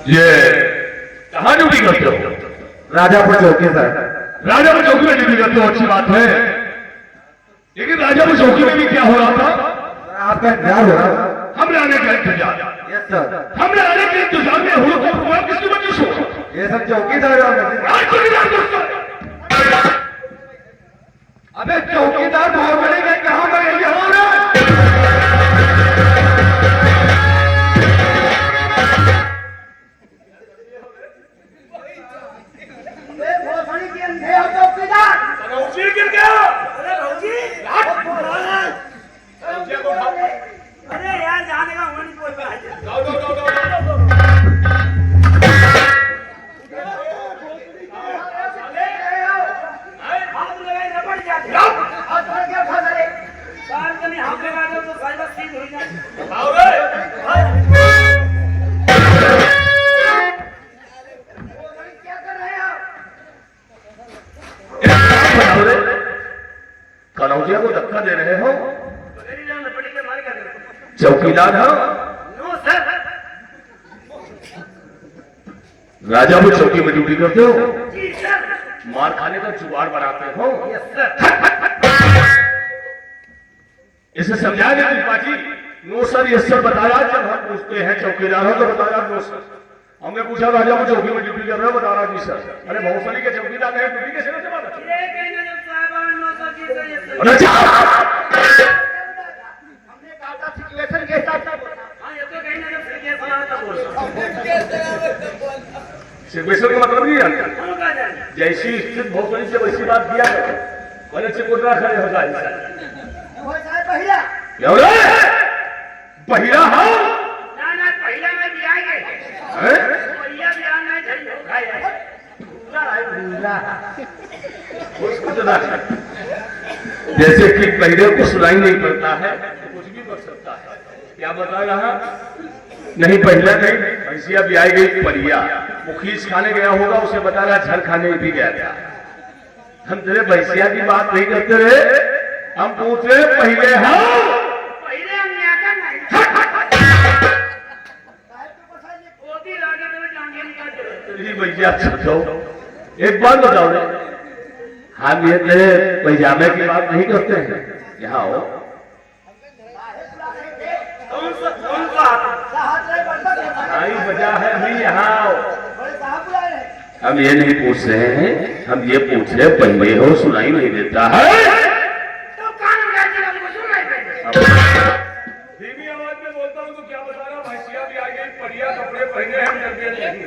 ये कहाँ ड्यूटी करते हो? राजापुर चौकी सर। राजापुर चौकी में ड्यूटी करते हो, अच्छी बात है। लेकिन राजापुर चौकी में भी क्या हो रहा था? आपका इंतजार हो रहा था। हमने आने का इंतजार। Yes sir. हमने आने के इंतजार में हुआ किसकी वजह से? ये सब चौकीदार अबे चौकीदार भाव मिलेंगे कहाँ मिलेंगे हमारा? गिर गया। अरे यार जाने का हुआ नहीं कोई बात। कनौजिया को धक्का दे रहे हो? चौकीदार हो? राजापुर चौकी में ड्यूटी करते हो? मार खाने का जुगाड़ बनाते हो? इसे समझाया गया Tripathi? No sir, yes sir बताया। जब हम पूछते हैं चौकीदार हो तो बताया नो सर। हमने पूछा राजापुर चौकी में ड्यूटी कर रहे हो? बता रहा जी सर। अरे भौसली के चौकीदार है, ड्यूटी कैसे करते बात? सिग्नेचर का मतलब नहीं जानता। जैसी स्थित भौसली से वैसी बात किया मैंने चिकोटरा खड़े हो जाए। पहिला हो ना पहिला में भी आएंगे। पहिया भी आना है झड़ी हो खाए जैसे कि पहले को सुनाई नहीं पड़ता है तो कुछ भी कर सकता है। क्या बता रहा? नहीं पहला नहीं, भैंसिया भी आई गई परिया। वो खींच खाने गया होगा, उसे बता रहा झल खाने भी गया था। हम तेरे भैंसिया की बात नहीं करते रहे, हम पूछ रहे पहले हो। पहले हम आता नहीं होती लागे तो जांगे निकाल दे। भैया छो एक बात बताओ रे, हम ये तेरे पैजामे की बात नहीं करते हैं। यहाँ हो, आई वजह है भी यहाँ आओ। हम ये नहीं पूछ रहे हैं, हम ये पूछ रहे पहले हो सुनाई नहीं देता है तो कान में हमको सुनाई देता। धीमी आवाज में बोलता हूँ तो क्या बता रहा? भैंसिया भी आ गई, बढ़िया कपड़े पहने हैं, जल्दी नहीं।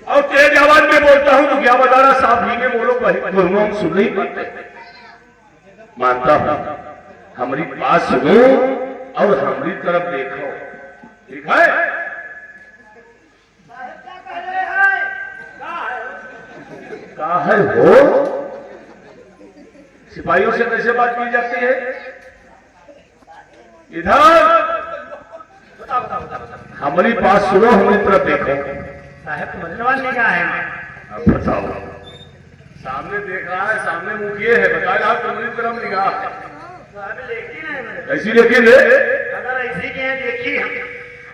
और तेज आवाज में बोलता हूँ तो क्या बता रहा? साफ धीमे बोलो, हम सुन नहीं पाते। मानता हूँ, हमारी बात सुनो और हमारी तरफ देखो, ठीक है? कहा है हो? सिपाहियों से कैसे बात की जाती है? इधर हमारी बात सुनो, हमारी तरफ देखो। साहब मजनवान ने कहा है। अब बताओ, सामने देख रहा है, सामने मुंह किए है, बताया तुम्हारी तरफ निगाह ऐसी लेकिन अगर ऐसी के हैं देखिए,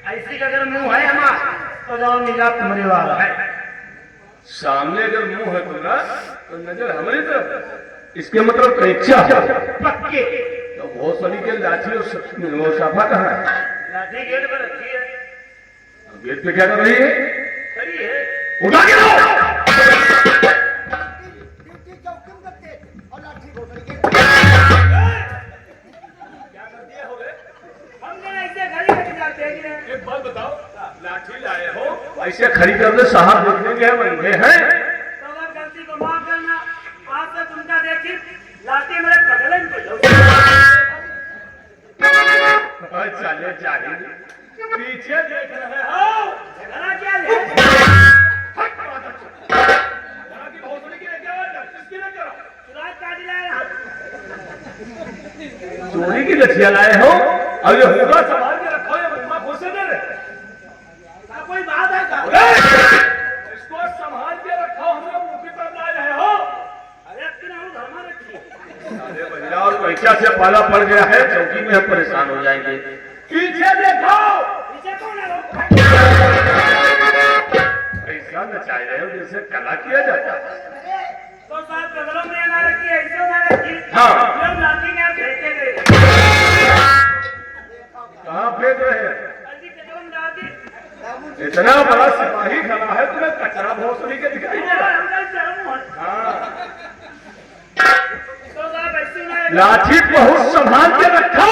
ऐसी का अगर मुंह है हमारा तो जाओ निगाह तुम्हारे वाला है। सामने अगर मुंह है तुम्हारा तो नजर हमारी तरफ, इसके मतलब कैचा पक्के तो बहुत सली के लाठी और साफा कहाँ है? लाठी गेट पर रखी है। गेट पे क्या कर रही है? खड़ी है। उठा के लो। एक बात बताओ, लाठी लाए हो ऐसे खड़ी कर दे, साहब देखने के बंदे हैं। तो अगर गलती को माफ करना, आज से तुमका देखी लाठी मेरे पगले में चले जाएंगे, पीछे देख रहे हो। झगड़ा क्या है? चोरी की लठिया लाए हो और ये होगा संभाल के रखो, ये मुम्मा खोसे दे रहे। कोई बात है क्या? इसको संभाल के रखो, हम लोग मुंह पर ला रहे हो। अरे हमारे अरे भैया, और पैसा से पाला पड़ गया है, चौकी में हम परेशान हो जाएंगे। पीछे देखो। पीछे कौन है? बचाए रहे हो जैसे कला किया जाता है। तो साहब कदरों में ना रखी ऐसे ना रखी हाँ। जब लाठी में फेंके दे कहाँ फेंक रहे हैं? अजी कदरों में लाठी इतना बड़ा सिपाही खड़ा है तुम्हें कचरा भोसड़ी के दिखाई दे रहा है? हमका शर्म हो हाँ। तो साहब ऐसे ना लाठी बहुत संभाल के रखो।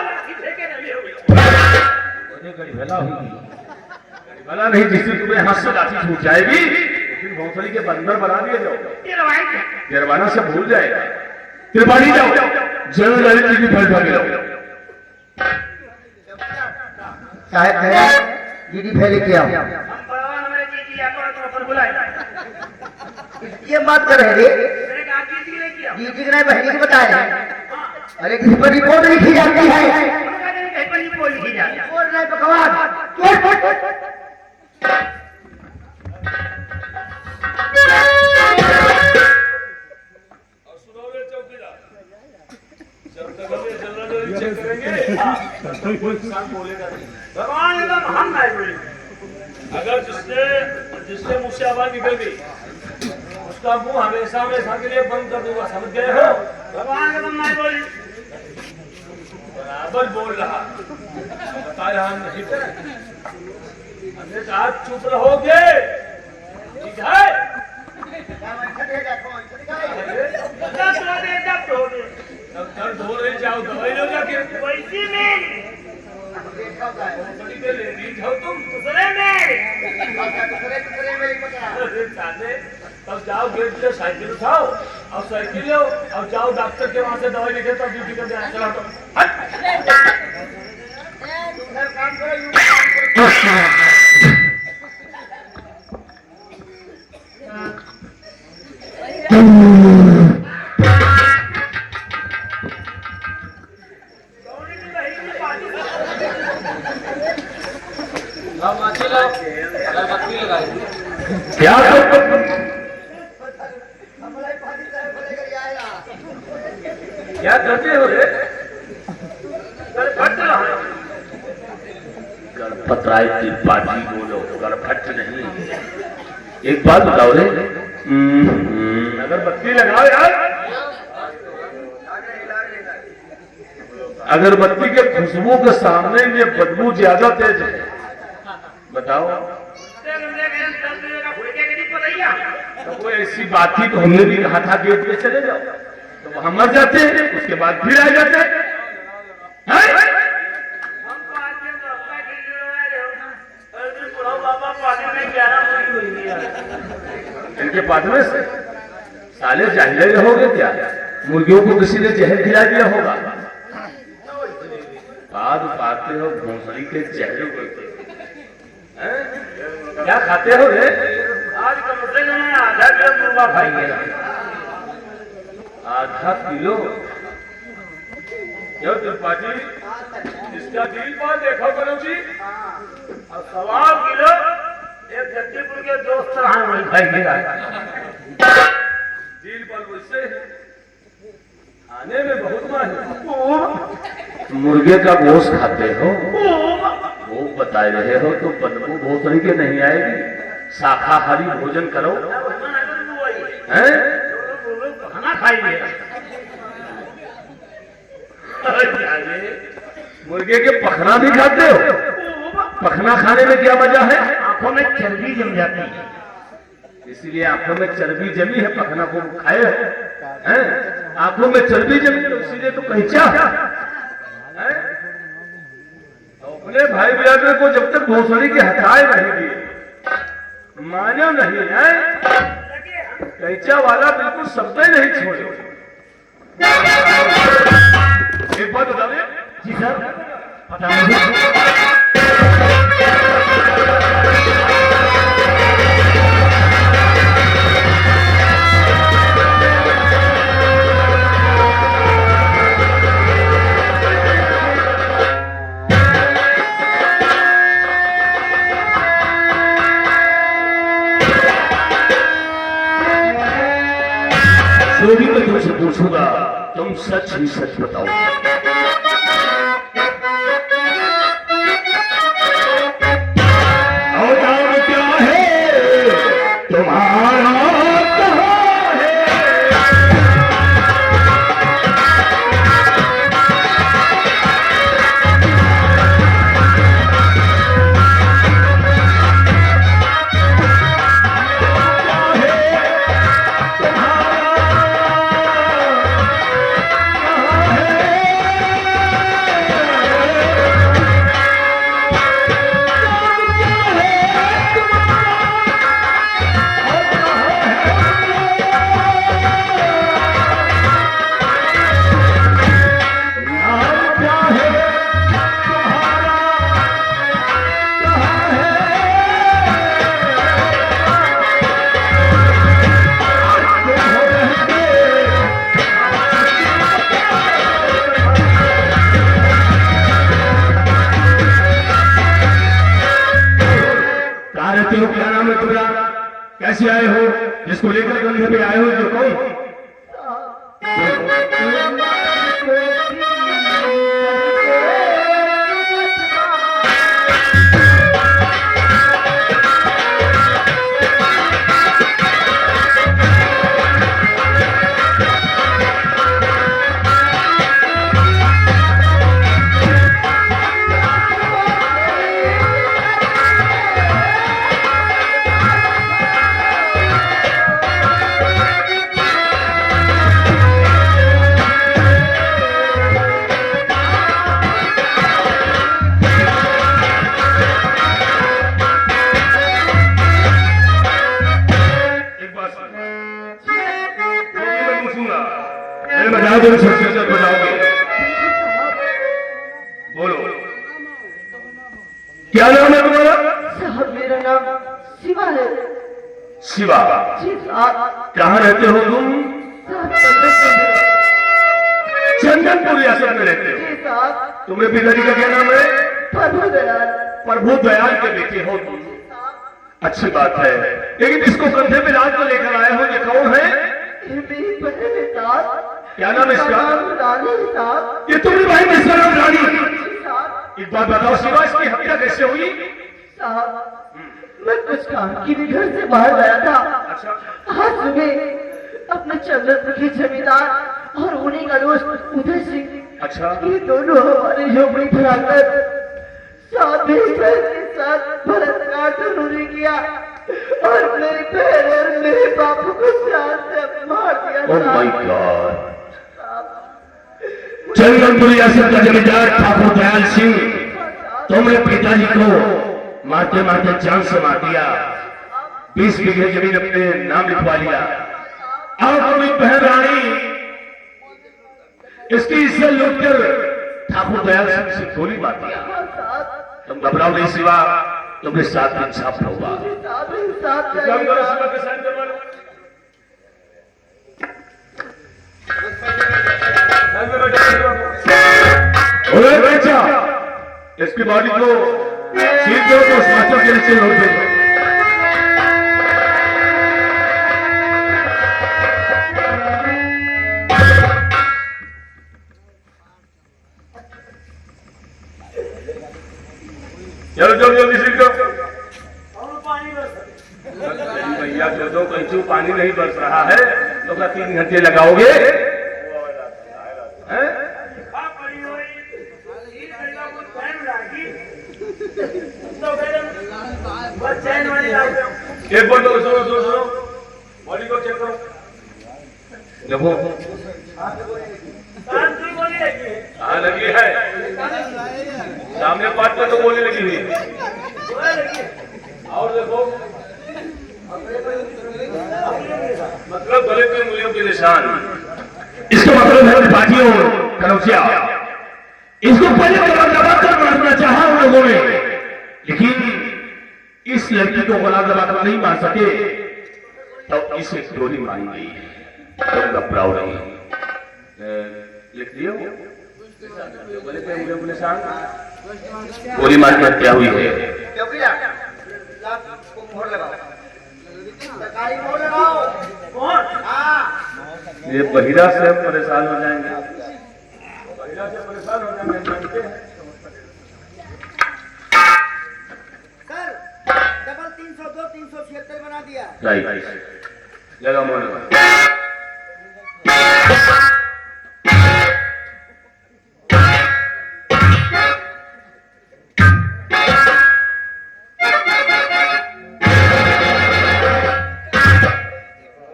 लाठी फेंके नहीं होगी भला नहीं जिस दिन तुम्हें हाथ से लाठी छूट जाएगी फिर भोसड़ी के बंदर बना दिए जाओ। ये रवायत है गिरवाना से भूल जाएगा। त्रिपाठी जाओ जरूर ललित जी की फल भागे जाओ। साहब है दीदी फैले क्या हम भगवान हमारे जी आपको तो ऊपर बुलाए ये बात कर रहे रे मैंने कहा जी ने किया दीदी के नहीं बहनी को बताया अरे किसी पर रिपोर्ट लिखी जाती है उनका दिन कहीं पर नहीं बोल लिखी जाती और नहीं बकवास चोट भगवान ने तो हम नहीं बोली अगर जिससे मुझसे आवाज निकल गई उसका मुंह हमेशा हमेशा के लिए बंद कर दूंगा। समझ गए हो? भगवान ने तो नहीं बोली बराबर बोल रहा बता रहा नहीं कर। हमने कहा चुप रहोगे ठीक है? डॉक्टर धो रहे जाओ दवाई लो जाके। वैसी में बड़ी देर लेडीज हो तुम। दूसरे में अरे साले, तब जाओ गेट से साइकिल उठाओ और साइकिल लो और जाओ डॉक्टर के वहां से दवाई लेके तब ड्यूटी करके आना। चलो तो क्या क्या करते हो रे? गणपत राय की पार्टी बोलो गणपत नहीं। एक बात बताओ रे अगरबत्ती लगाओ यार। अगरबत्ती के खुशबू के सामने ये बदबू ज्यादा तेज है। बताओ तो कोई ऐसी बात थी तो हमने भी कहा था गेट पे चले जाओ तो वहां मर जाते उसके बाद फिर आ जाते हैं? इनके पादमे से साले जाहिले रहोगे क्या? मुर्गियों को किसी ने जहर खिला दिया होगा। बाद पाते हो भोसड़ी के चेहरे को क्या खाते हो रे? आज कम से कम आधा किलो मुर्गा खाएंगे आधा किलो। क्यों त्रिपाठी इसका दिल पर देखो करो जी। और 1.25 किलो एक जगदीपुर के दोस्त रहा वही खाएंगे दिल पर मुझसे खाने में बहुत माहिर। मुर्गे का गोश्त खाते हो वो बताए रहे हो तो बदबू भोसड़ी के नहीं आएगी। शाकाहारी भोजन करो हैं? खाना खाएंगे मुर्गे के पखना भी खाते हो? पखना खाने में क्या मजा है? आंखों में चर्बी जम जाती है इसीलिए आंखों में चर्बी जमी है। पखना को खाए हो हैं? आंखों में चर्बी जमी है इसीलिए तो कहचा है। अपने भाई बिरादर को जब तक भोसड़ी के हटाए रहेगी मानो नहीं है। कैचा वाला बिल्कुल शब्द ही नहीं छोड़े। एक बात बता दे जी सर पता नहीं जो भी मैं तुमसे पूछूंगा तुम सच ही सच बताओ। और नाम क्या है? कहाँ रहते हो, क्या नाम है तुम्हारा, कैसे आए हो, जिसको लेकर गंधे पे आए हो, जो कौन? बता दो, सच बताओगे, बोलो क्या नाम है तुम्हारा? साहब मेरा नाम शिवा है। शिवा। जी साहब। कहाँ रहते हो तुम? चंदनपुर रियासत में रहते हो? जी साहब। तुम्हारे पिताजी का क्या नाम है? प्रभु दयाल। प्रभु दयाल के बेटे हो तुम, अच्छी बात है। लेकिन इसको कंधे पे लाद कर लेकर आए हो, ये कौन है? ये मेरी बहन है साहब। क्या नाम है इसका? रानी साहब। ये तुम्हारी बहन है, इसका नाम रानी? साहब एक बात बताओ शिवा, इसकी हत्या कैसे हुई? साहब मैं कुछ काम के लिए घर से बाहर गया था। अच्छा। आज सुबह अपने चंद्रपुर के जमींदार और उन्हीं का दोस्त उदय सिंह, अच्छा। ये दोनों हमारी झोपड़ी पर आकर साथ मेरी बहन के साथ बलात्कार उन्होंने किया और मेरी बहन और मेरे बापू को जान से मार दिया। Oh my God. चंदनपुर रियासत का जमींदार ठाकुर दयाल सिंह तुमने पिताजी को मारते मारते जान से मार दिया, 20 बीघे जमीन अपने नाम लिखवा लिया। और तुम्हारी बहन रानी इसकी इज्जत लूटकर ठाकुर दयाल सिंह से गोली मार दिया। तुम घबराओ नहीं शिवा, तुम्हें साथ इंसाफ होगा। बच्चा इसकी बॉडी को सील दो, तो स्माचर के नीचे लोड दे दो। चलो चलो जल्दी सील दो। भैया जो दो कैचू पानी नहीं बरस रहा है तो क्या 3 घंटे लगाओगे? एक बार तो सुनो बॉडी को चेक करो, देखो हाँ लगी है, सामने पार्ट में तो बोलने लगी हुई, और देखो मतलब गले पे उंगलियों के निशान। इसका मतलब है बाजियों कनौसिया, इसको पहले दबा कर मारना चाहा उन लोगों ने, लेकिन इस लड़की को गला दबाकर नहीं मार सके तो इसे गोली मारी गई। तो घबराओ नहीं, लिख दियो गले पे उंगलियों के निशान, गोली मार के हत्या हुई है। ये बहिरा से हम परेशान हो जाएंगे, बहिरा से परेशान हो जाएंगे। सर डबल 302 376 बना दिया। राइट लगा मोहन।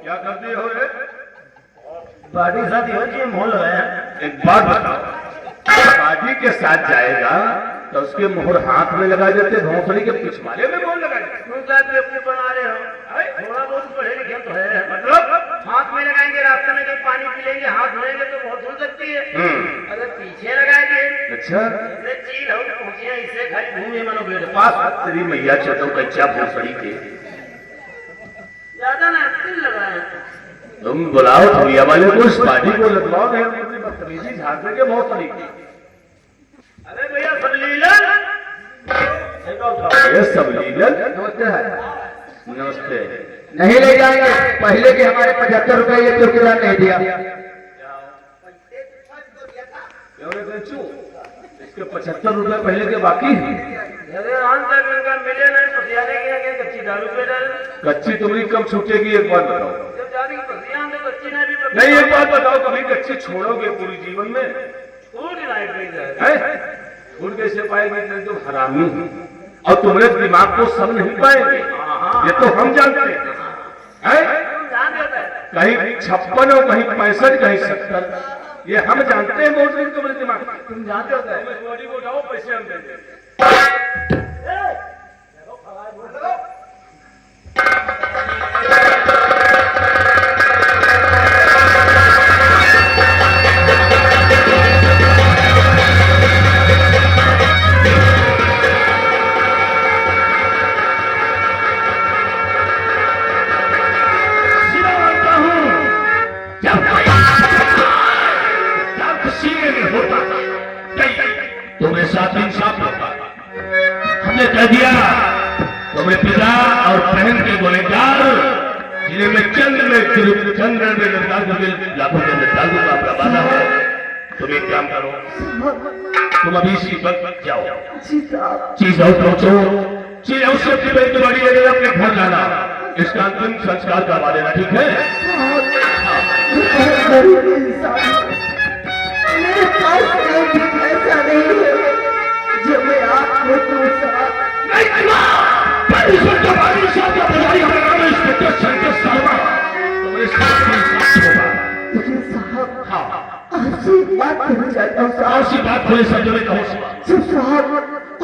क्या करते हो रे? पार्टी साथी हो जी मोल है। एक बात बताओ, पार्टी के साथ जाएगा तो उसके मोहर हाथ में लगा देते, भौंसड़ी के पिछवाड़े में मोहर लगा देते। बना रहे हो, थोड़ा बहुत पढ़े लिखे तो है, मतलब हाथ में लगाएंगे, रास्ते में जब पानी पी लेंगे हाथ धोएंगे तो बहुत धुल सकती है। अगर पीछे लगाएंगे अच्छा चीज हम पहुंचे इससे खाली घूमे मनो मेरे पास तेरी मैया चलो कच्चा भौंसड़ी के ज्यादा ना तिल लगाए। तुम बुलाओ भैया वाले को, इस पार्टी को लगवाओ, नहीं अपनी बदतमीजी झांकने के बहुत तरीके। अरे भैया सब लीला ये सब लीगल। नमस्ते है। नमस्ते। नहीं ले जाएंगे, पहले के हमारे 75 रुपए ये चौकीदार नहीं दिया। इसके 75 रुपए पहले के बाकी हैं। इनका मिले नहीं पसियाने के आगे कच्ची दारू पे डाल कच्ची तुम्हारी कब छूटेगी एक बात बताओ। जब जाती पसियान तो कच्ची ने भी नहीं एक बात बताओ, कभी कच्ची छोड़ोगे पूरी जीवन में? पूरी लाइफ में जाए है? छूट कैसे पाएंगे? नहीं तो हरामी हो। और तुम्हारे दिमाग को सब नहीं पाएंगे, ये तो हम जानते हैं। जान देता है कहीं 56 और कहीं 65 कहीं 70, ये हम जानते हैं। बोल रहे तुम्हारे दिमाग में तुम जानते हो क्या? बॉडी को उठाओ, पैसे हम देंगे। तुम्हारे साथ इंसाफ होगा। हमने कह दिया तुम्हारे पिता और बहन के गुनहगार जिले में चंद्र में निर्धार करके लाखों के अंदर डाल दूंगा। आपका वादा है। तुम एक काम करो, तुम अभी इसी वक्त जाओ, चीज हाउस पहुंचो, चीज हाउस से अपनी बहन तुम्हारी ले अपने घर लाना, इसका अंतिम संस्कार करवा देना, ठीक है? मेरे पास कोई भी पैसा नहीं है जो मैं आपको दूं साहब। लेकिन साहब आपसे एक बात करना चाहता हूँ साहब। जब साहब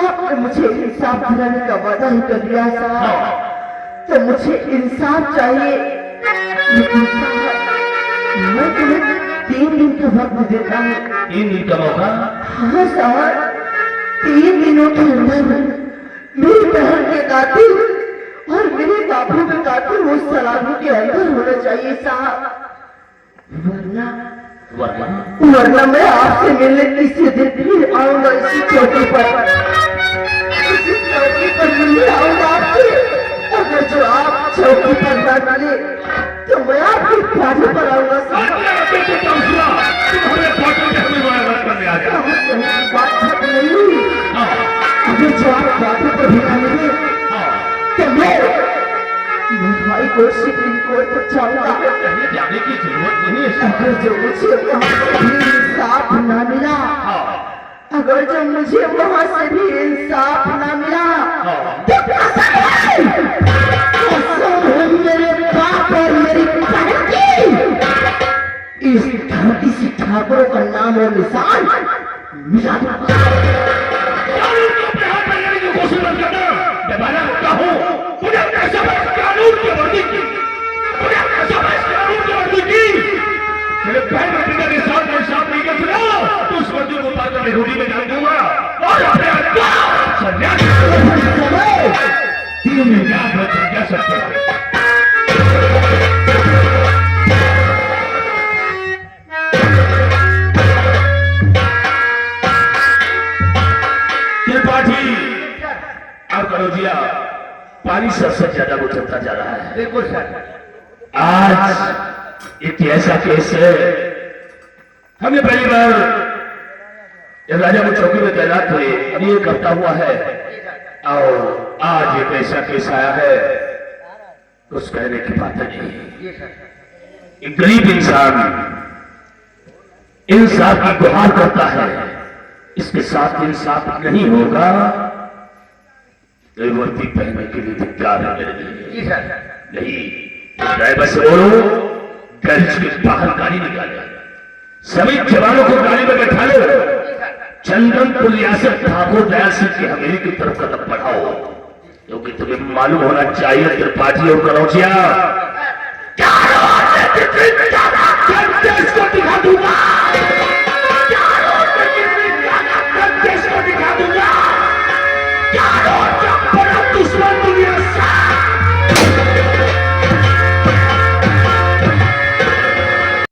आपने मुझे इंसाफ दिलाने का वादा ही कर दिया साहब, तो मुझे इंसाफ चाहिए। लेकिन साहब मैं तुम्हें 3 दिन का वक्त देता हूँ। 3 दिन का मौका? हाँ साहब, 3 दिनों के अंदर मेरी बहन के कातिल और मेरे बाबू के कातिल वो सलाखों के अंदर होना चाहिए साहब, वरना मैं आपसे मिलने किसी दिन फिर आऊंगा इसी चौकी पर। इसी चौकी पर मिलने आऊंगा आपसे। अगर जो आप चौकी पर न मिले तो मैं आपकी पार्टी पर आऊंगा साहब। बात खत्म नहीं हुई। अगर जो आप पार्टी पर भी न मिले तो मैं हाई कोर्ट सुप्रीम कोर्ट तक जाऊंगा। जाने की जरूरत नहीं है। अगर जो मुझे वहाँ से भी इंसाफ न मिला, अगर जो मुझे वहाँ से भी इंसाफ न मिला तो कसम है मेरे बाप और मेरी बहन की, इस धरती से ठाकुरों का नाम और निशान मिला दूंगा। मेरे बहन और पिता के साथ मैं साथ नहीं कर सकता, तो उस वर्दी को उतार कर रोटी में डाल दूंगा और अपने संन्यास 3 दिन याद रख जा सकते हैं। त्रिपाठी और करोजिया, पानी सबसे ज्यादा गुजरता जा रहा है। बिल्कुल सर। आज एक ऐसा केस है, हमने पहली बार जब राजा वो चौकी में तैनात हुए अभी 1 हफ्ता हुआ है, और आज एक ऐसा केस आया है कुछ कहने की बात नहीं। एक गरीब इंसान इंसाफ की गुहार करता है, इसके साथ इंसाफ नहीं होगा तो वर्दी पहनने के लिए धिक्कार है मेरे लिए। नहीं, ड्राइवर से बोलो गैरेज के बाहर गाड़ी निकाले, सभी जवानों को गाड़ी में बैठा लो, चंदनपुर रियासत ठाकुर दयाल सिंह की हवेली की तरफ कदम बढ़ाओ, क्योंकि तुम्हें मालूम होना चाहिए त्रिपाठी और कनौजिया, इसको दिखा दूंगा।